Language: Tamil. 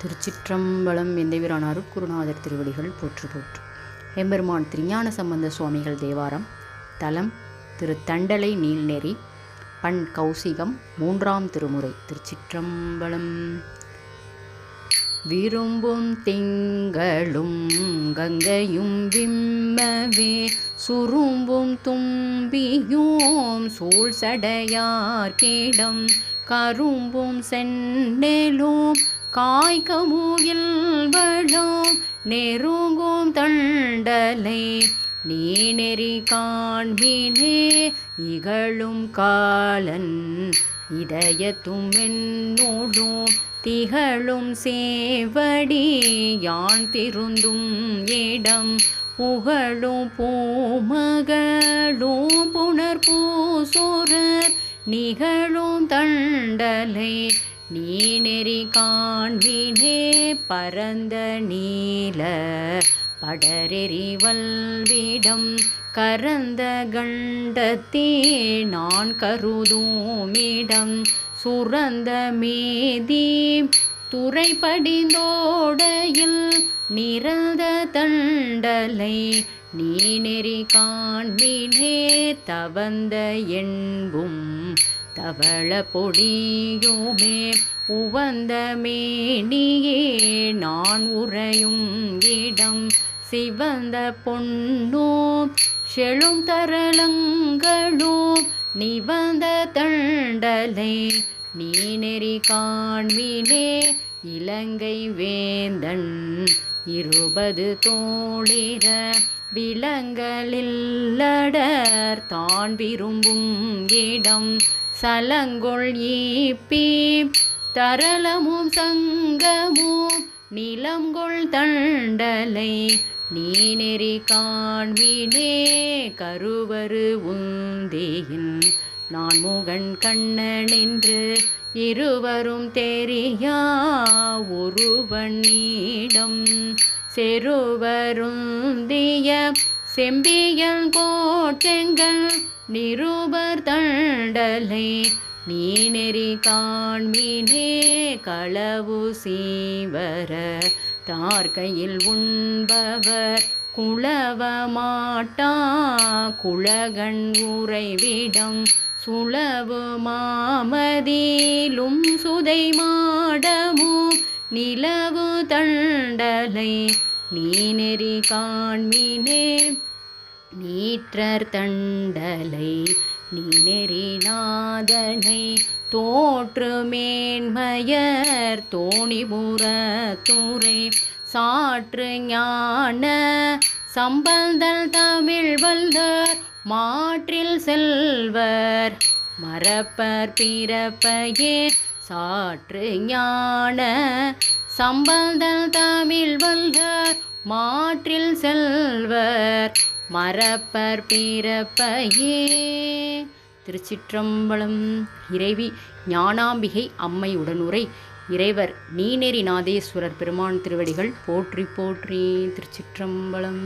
திருச்சிற்றம்பலம். எந்தவிரான் அருட்குருநாதர் திருவடிகள் போற்று போற்று. எம்பெருமான் திருஞான சம்பந்த சுவாமிகள் தேவாரம். தலம் திரு தண்டலை நீல்நெறி. பண் கௌசிகம். 3ஆம் திருமுறை. திருச்சிற்றம்பலம். விரும்பும் திங்களும் கங்கையும் விம்மவே சுரும்பும் தும்பியும் சூழ் சடையார் கேடம் கரும்பும் சென்னெலும் காய்கமுகில் வளம் நெருங்கும் தண்டலை நீநெறி காண்பினே இகழும் காலன் இதயத்தும் என்னோடும் திகழும் சேவடி யான் திருந்தும் இடம் புகழும் பூமகளும் புனர்பூசோரர் நிகழும் தண்டலை நீநெறி காண்பினே பரந்த நீல படரெறிவல்விடம் கரந்த கண்டத்தே நான் கருதூமிடம் சுரந்த மேதி துறைபடிந்தோடையில் நிறந்த தண்டலை நீநெறி காண்பினே தவந்த என்பும் தவள பொடியுமே உவந்த மேனியே நான் உறையும் இடம் சிவந்த பொன்னோ செழும் தரளங்களோ நிவந்த தண்டலை நீநெறி காண்பினே இலங்கை வேந்தன் 20 தோழிர விலங்கலில்லடர் தான் விரும்பும் இடம் சலங்கொள் ஈப்பி தரளமும் சங்கமும் நிலங்கொள் தண்டலை நீநெறி காண்பினே கருவரு உந்தியின் நான் முகன் கண்ணனென்று இருவரும் தெரியா ஒருவனிடம் செருவருந்திய செம்பியன் கோட்டெங்கள் நிருபர் தண்டலை நீநெறி காண்பினே களவு சீவர தார்கையில் உண்பவர் குளவ மாட்டா குளகன் உறைவிடம் சுளவு மாமதிலும் சுதை மாடமும் நிலவு தண்டலை நீநெறி காண்பினே நீற்றர் தண்டலை நீநெறி நாதனை தோற்று மேன்மையர் தோணிபுரத்துறை சாற்று ஞான சம்பந்தல் தமிழ் வல்லர் மாற்றில் செல்வர் மறப்பர் பிறப்பையே சாற்று ஞான சம்பந்தல் தமிழ் வல்லர் மாற்றில் செல்வர் மறப்பர் பிறப்பையே. திருச்சிற்றம்பலம். இறைவி ஞானாம்பிகை அம்மை உடனுரை. இறைவர் நீநெறி நாதேஸ்வரர் பெருமான் திருவடிகள் போற்றி போற்றி. திருச்சிற்றம்பலம்.